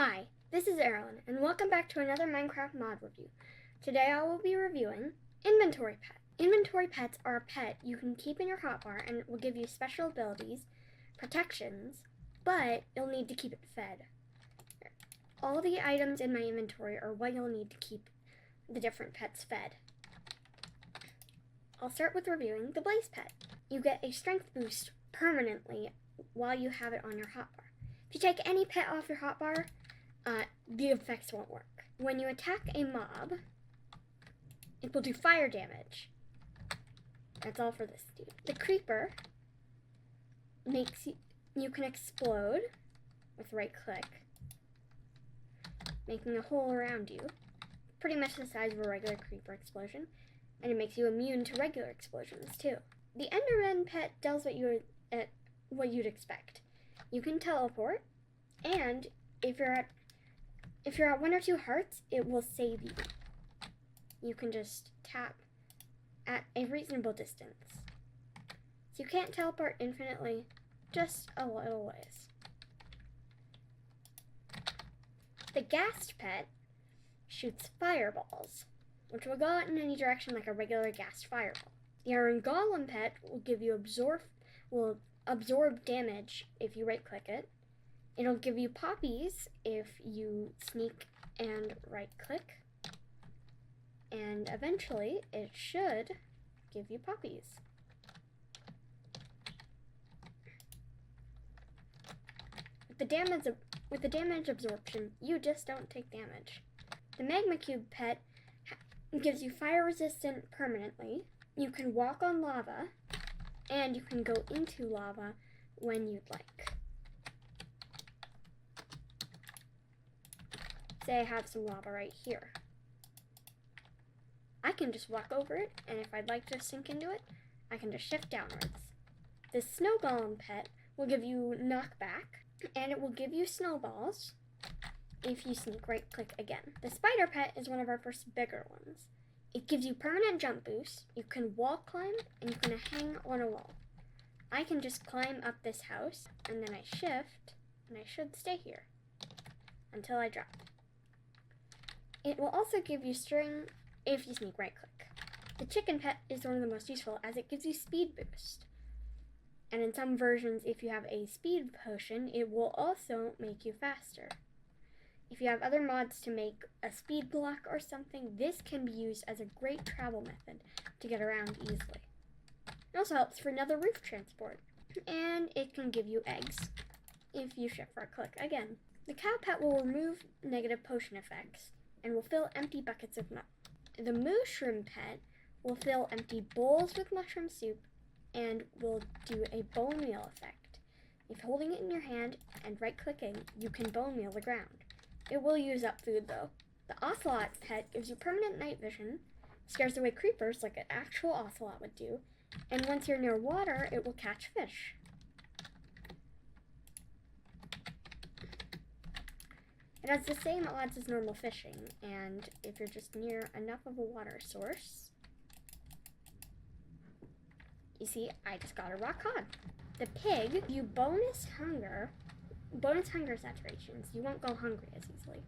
Hi, this is Erilyn, and welcome back to another Minecraft mod review. Today I will be reviewing Inventory Pet. Inventory Pets are a pet you can keep in your hotbar and it will give you special abilities, protections, but you'll need to keep it fed. All the items in my inventory are what you'll need to keep the different pets fed. I'll start with reviewing the Blaze Pet. You get a strength boost permanently while you have it on your hotbar. If you take any pet off your hotbar, the effects won't work. When you attack a mob, it will do fire damage. That's all for this dude. The creeper makes you can explode with right click, making a hole around you, pretty much the size of a regular creeper explosion, and it makes you immune to regular explosions too. The Enderman pet does what you'd expect. You can teleport, and if you're at 1 or 2 hearts, it will save you. You can just tap at a reasonable distance. So you can't teleport infinitely, just a little ways. The Ghast pet shoots fireballs, which will go out in any direction like a regular Ghast fireball. The Iron Golem pet will absorb damage if you right click it. It'll give you poppies if you sneak and right click. And eventually it should give you poppies. With the damage absorption, you just don't take damage. The Magma Cube pet gives you fire resistant permanently. You can walk on lava, and you can go into lava when you'd like. Say I have some lava right here. I can just walk over it, and if I'd like to sink into it, I can just shift downwards. The Snow Golem pet will give you knockback, and it will give you snowballs if you sneak right click again. The Spider pet is one of our first bigger ones. It gives you permanent jump boost, you can wall climb, and you can hang on a wall. I can just climb up this house, and then I shift, and I should stay here until I drop. It will also give you string if you sneak right click. The Chicken pet is one of the most useful as it gives you speed boost. And in some versions, if you have a speed potion, it will also make you faster. If you have other mods to make a speed block or something, this can be used as a great travel method to get around easily. It also helps for nether roof transport. And it can give you eggs if you shift right click again. The Cow pet will remove negative potion effects and will fill empty buckets with mud. The Mushroom pet will fill empty bowls with mushroom soup and will do a bone meal effect. If holding it in your hand and right clicking, you can bone meal the ground. It will use up food though. The Ocelot pet gives you permanent night vision, scares away creepers like an actual ocelot would do, and once you're near water, it will catch fish. It has the same odds as normal fishing, and if you're just near enough of a water source, you see, I just got a rock cod. The Pig, you bonus hunger saturations. You won't go hungry as easily.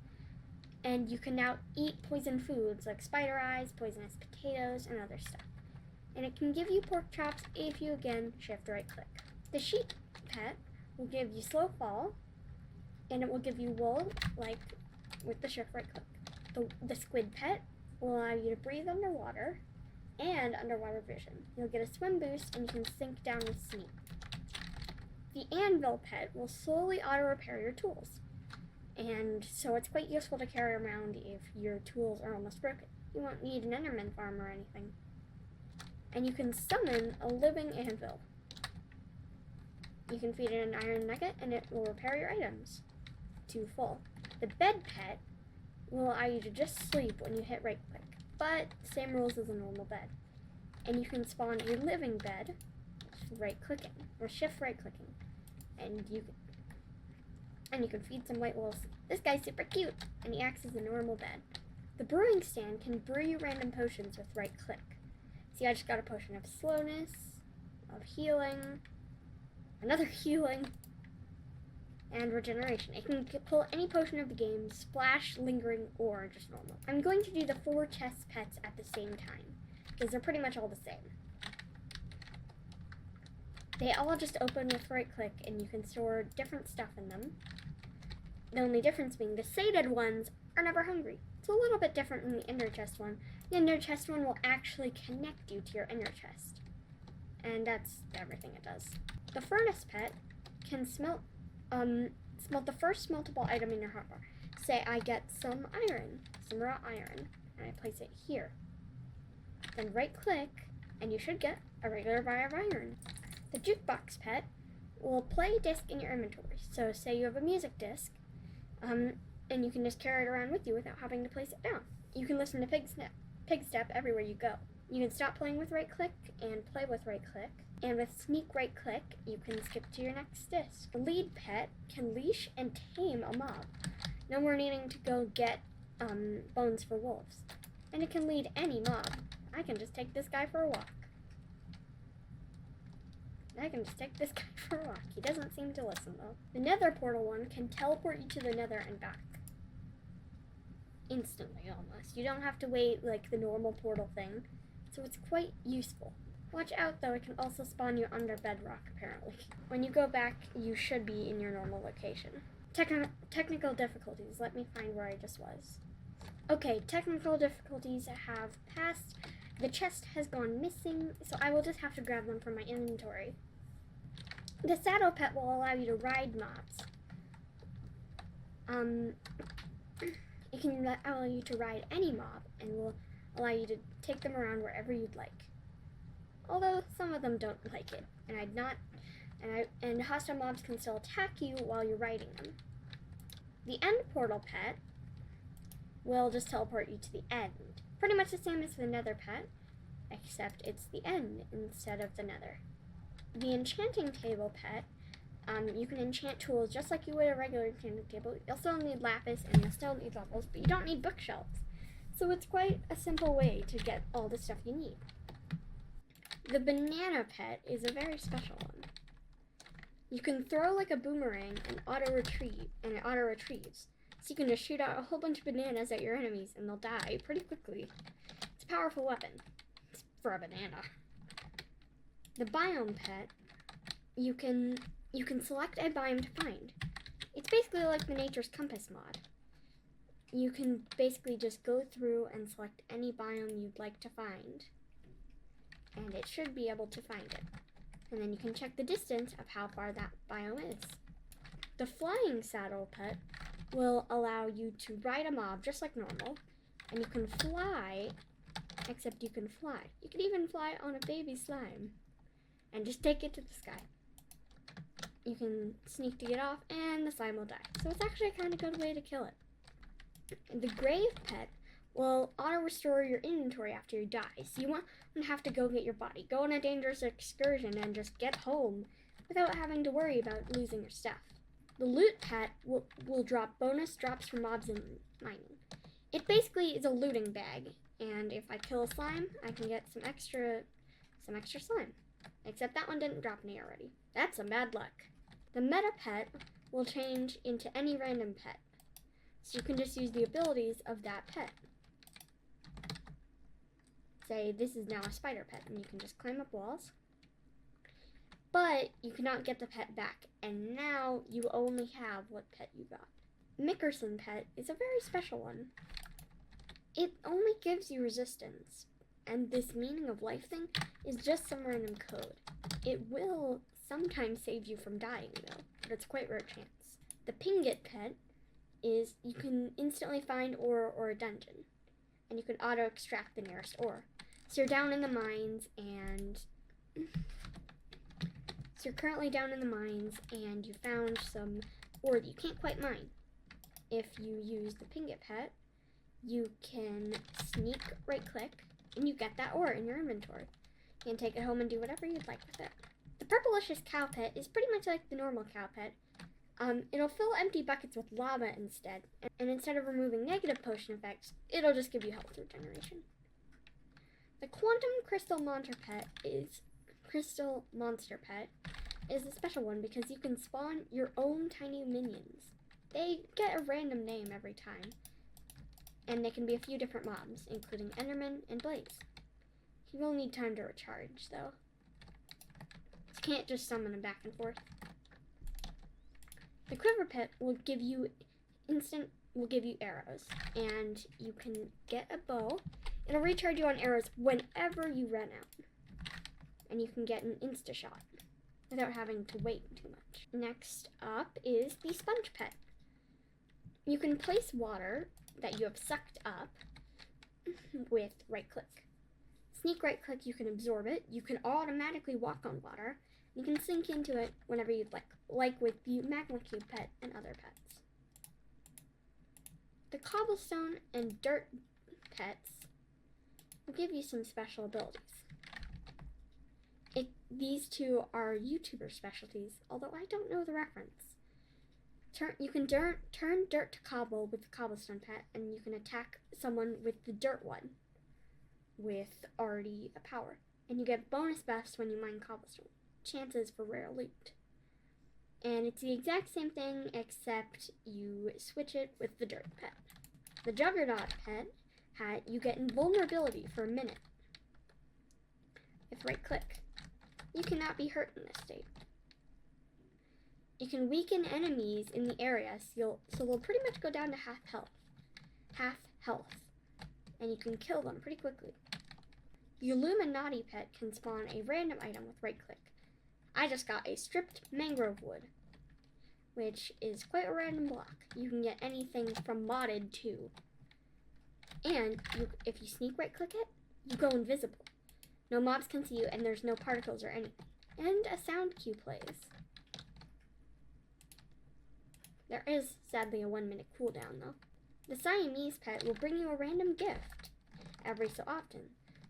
And you can now eat poison foods like spider eyes, poisonous potatoes, and other stuff. And it can give you pork chops if you again shift right click. The Sheep pet will give you slow fall, and it will give you wool, like with the shift right click. The Squid pet will allow you to breathe underwater and underwater vision. You'll get a swim boost and you can sink down with sneak. The Anvil pet will slowly auto repair your tools. And so it's quite useful to carry around if your tools are almost broken. You won't need an Enderman farm or anything. And you can summon a living anvil. You can feed it an iron nugget and it will repair your items to full. The Bed pet will allow you to just sleep when you hit right click, but same rules as a normal bed. And you can spawn a living bed with right clicking or shift right clicking, and you can feed some white wolves. This guy's super cute, and he acts as a normal bed. The Brewing stand can brew you random potions with right click. See, I just got a potion of slowness, of healing, another healing, and regeneration. It can pull any potion of the game, splash, lingering, or just normal. I'm going to do the 4 chest pets at the same time, because they're pretty much all the same. They all just open with right click, and you can store different stuff in them. The only difference being the sated ones are never hungry. It's a little bit different than the ender chest one. The ender chest one will actually connect you to your ender chest. And that's everything it does. The furnace pet can smelt the first smeltable item in your hotbar. Say I get some iron, some raw iron, and I place it here. Then right click, and you should get a regular bar of iron. The jukebox pet will play a disc in your inventory. So say you have a music disc, and you can just carry it around with you without having to place it down. You can listen to Pig Step everywhere you go. You can stop playing with right click and play with right click. And with sneak right click, you can skip to your next disc. The lead pet can leash and tame a mob. No more needing to go get bones for wolves. And it can lead any mob. I can just take this guy for a walk. He doesn't seem to listen though. The nether portal one can teleport you to the nether and back. Instantly almost. You don't have to wait like the normal portal thing. So it's quite useful. Watch out though, it can also spawn you under bedrock apparently. When you go back, you should be in your normal location. Technical difficulties. Let me find where I just was. Okay, technical difficulties have passed. The chest has gone missing, so I will just have to grab them from my inventory. The saddle pet will allow you to ride mobs. It can allow you to ride any mob and will allow you to take them around wherever you'd like. Although some of them don't like it, and hostile mobs can still attack you while you're riding them. The end portal pet will just teleport you to the end. Pretty much the same as the nether pet, except it's the end instead of the nether. The enchanting table pet, you can enchant tools just like you would a regular enchanting table. You'll still need lapis and you'll still need levels, but you don't need bookshelves. So it's quite a simple way to get all the stuff you need. The banana pet is a very special one. You can throw like a boomerang and it auto retrieves. So you can just shoot out a whole bunch of bananas at your enemies and they'll die pretty quickly. It's a powerful weapon for a banana. The biome pet, you can select a biome to find. It's basically like the Nature's Compass mod. You can basically just go through and select any biome you'd like to find, and it should be able to find it. And then you can check the distance of how far that biome is. The flying saddle pet will allow you to ride a mob just like normal, and you can fly, except you can fly. You can even fly on a baby slime and just take it to the sky. You can sneak to get off and the slime will die. So it's actually a kind of good way to kill it. The grave pet will auto-restore your inventory after you die, so you won't have to go get your body. Go on a dangerous excursion and just get home without having to worry about losing your stuff. The loot pet will drop bonus drops from mobs in mining. It basically is a looting bag, and if I kill a slime, I can get some extra slime. Except that one didn't drop any already. That's some bad luck. The meta pet will change into any random pet, so you can just use the abilities of that pet. Say this is now a spider pet, and you can just climb up walls. But you cannot get the pet back, and now you only have what pet you got. Mickerson pet is a very special one. It only gives you resistance, and this meaning of life thing is just some random code. It will sometimes save you from dying though, but it's quite rare chance. The Pingot pet is you can instantly find ore or a dungeon, and you can auto extract the nearest ore. So you're down in the mines and you're currently down in the mines and you found some ore that you can't quite mine. If you use the Pingot pet, you can sneak right click and you get that ore in your inventory. You can take it home and do whatever you'd like with it. The Purplicious cow pet is pretty much like the normal cow pet. It'll fill empty buckets with lava instead, and instead of removing negative potion effects, it'll just give you health regeneration. The Quantum Crystal Monster Pet is a special one because you can spawn your own tiny minions. They get a random name every time, and they can be a few different mobs, including Enderman and Blaze. You will need time to recharge, though. You can't just summon them back and forth. The Quiver Pet will give you arrows, and you can get a bow. It'll recharge you on arrows whenever you run out, and you can get an insta shot without having to wait too much. Next up is the Sponge Pet. You can place water that you have sucked up with right click. Sneak right click, you can absorb it. You can automatically walk on water. You can sink into it whenever you'd like with the Magma Cube Pet and other pets. The Cobblestone and Dirt Pets will give you some special abilities. These two are YouTuber specialties, although I don't know the reference. You can turn dirt to cobble with the Cobblestone Pet, and you can attack someone with the dirt one with already a power. And you get bonus buffs when you mine cobblestone. Chances for rare loot. And it's the exact same thing, except you switch it with the Dirt Pet. The Juggernaut Pet, you get invulnerability for a minute. With right click. You cannot be hurt in this state. You can weaken enemies in the area, so they'll pretty much go down to half health. And you can kill them pretty quickly. The Illuminati Pet can spawn a random item with right click. I just got a stripped mangrove wood, which is quite a random block. You can get anything from modded too. And if you sneak right click it, you go invisible. No mobs can see you, and there's no particles or anything. And a sound cue plays. There is, sadly, a 1-minute cooldown though. The Siamese Pet will bring you a random gift every so often.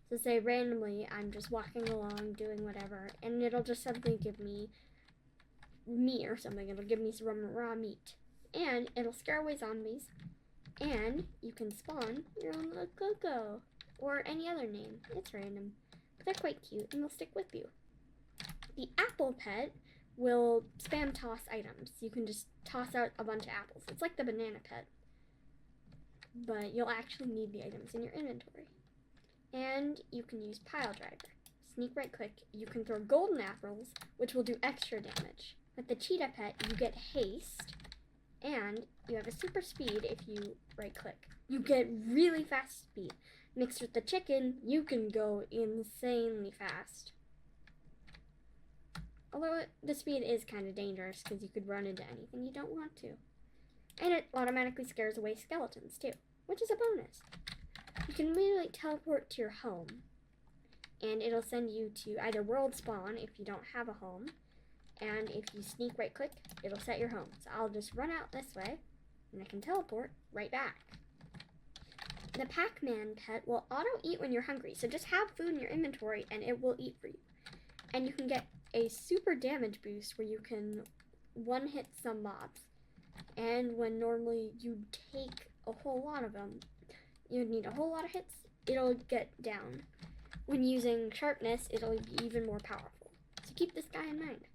So say randomly, I'm just walking along doing whatever, and it'll just suddenly give me meat or something. It'll give me some raw meat. And it'll scare away zombies. And you can spawn your own little Coco, or any other name. It's random. But they're quite cute, and they'll stick with you. The Apple Pet will spam toss items. You can just toss out a bunch of apples. It's like the Banana Pet, but you'll actually need the items in your inventory. And you can use Pile Driver. Sneak right click. You can throw golden apples, which will do extra damage. With the Cheetah Pet, you get haste, and you have a super speed if you right click. You get really fast speed. Mixed with the chicken, you can go insanely fast. Although the speed is kind of dangerous because you could run into anything you don't want to. And it automatically scares away skeletons too, which is a bonus. You can immediately teleport to your home, and it'll send you to either world spawn if you don't have a home, and if you sneak right click, it'll set your home. So I'll just run out this way, and I can teleport right back. The Pac-Man Pet will auto-eat when you're hungry, so just have food in your inventory and it will eat for you. And you can get a super damage boost where you can one-hit some mobs. And when normally you'd take a whole lot of them, you'd need a whole lot of hits, it'll get down. When using sharpness, it'll be even more powerful. So keep this guy in mind.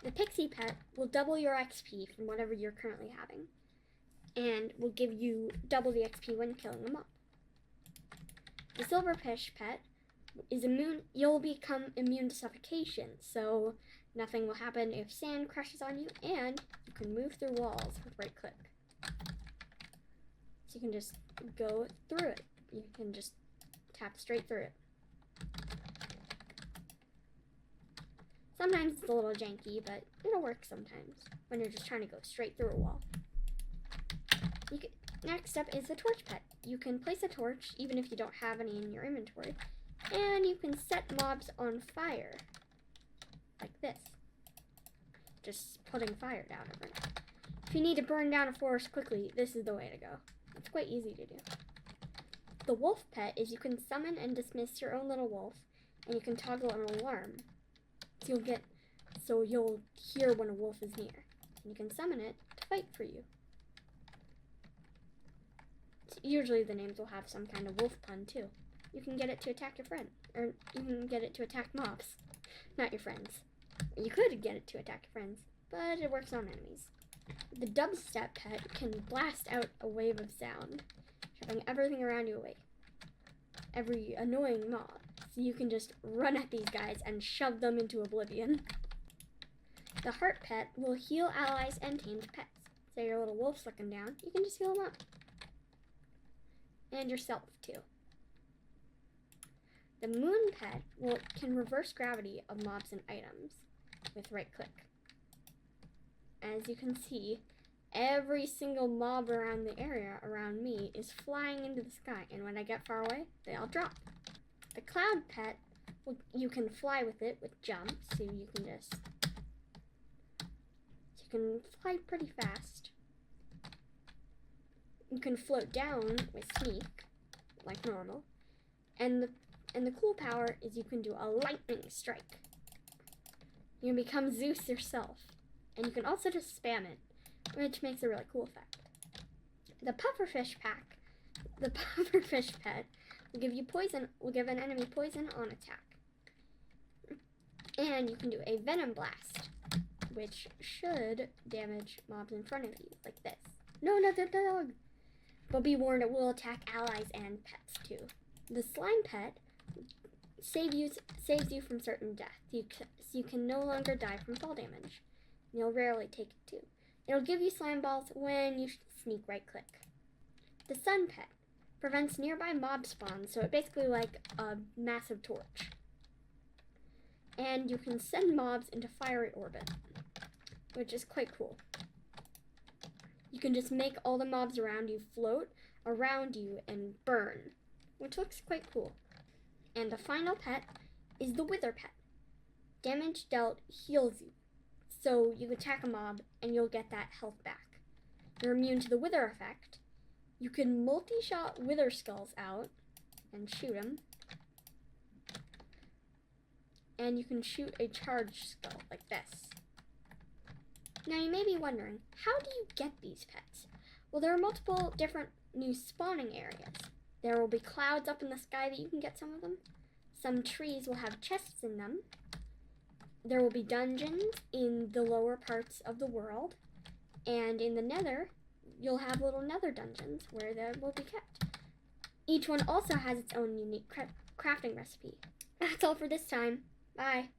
The Pixie Pet will double your XP from whatever you're currently having, and will give you double the XP when killing them up. The Silverfish Pet is immune. You'll become immune to suffocation, so nothing will happen if sand crashes on you, and you can move through walls with right click. So you can just go through it. You can just tap straight through it. Sometimes it's a little janky, but it'll work sometimes when you're just trying to go straight through a wall. Next up is the Torch Pet. You can place a torch even if you don't have any in your inventory, and you can set mobs on fire, like this. Just putting fire down over it. If you need to burn down a forest quickly, this is the way to go. It's quite easy to do. The Wolf Pet is you can summon and dismiss your own little wolf, and you can toggle an alarm. So you'll hear when a wolf is near. And you can summon it to fight for you. Usually the names will have some kind of wolf pun too. You can get it to attack your friend, or you can get it to attack mobs, not your friends. You could get it to attack your friends, but it works on enemies. The dubstep pet can blast out a wave of sound, shoving everything around you away. Every annoying mob, so you can just run at these guys and shove them into oblivion. The heart pet will heal allies and tamed pets. Say your little wolf's looking down, you can just heal them up. And yourself, too. The moon pet can reverse gravity of mobs and items with right click. As you can see, every single mob around the area around me is flying into the sky, and when I get far away, they all drop. The cloud pet, you can fly with it with jumps, so you can fly pretty fast. You can float down with sneak, like normal, and the cool power is you can do a lightning strike. You can become Zeus yourself, and you can also just spam it, which makes a really cool effect. The pufferfish pet will give you poison. Will give an enemy poison on attack, and you can do a venom blast, which should damage mobs in front of you, like this. No, not the dog. But be warned, it will attack allies and pets too. The slime pet saves you from certain death. You can no longer die from fall damage. You'll rarely take it too. It'll give you slime balls when you sneak right click. The sun pet prevents nearby mob spawns, so it's basically like a massive torch. And you can send mobs into fiery orbit, which is quite cool. You can just make all the mobs around you float around you and burn, which looks quite cool. And the final pet is the wither pet. Damage dealt heals you, so you attack a mob and you'll get that health back. You're immune to the wither effect. You can multi-shot wither skulls out and shoot them. And you can shoot a charged skull like this. Now you may be wondering, how do you get these pets? Well, there are multiple different new spawning areas. There will be clouds up in the sky that you can get some of them. Some trees will have chests in them. There will be dungeons in the lower parts of the world. And in the nether, you'll have little nether dungeons where they will be kept. Each one also has its own unique crafting recipe. That's all for this time. Bye.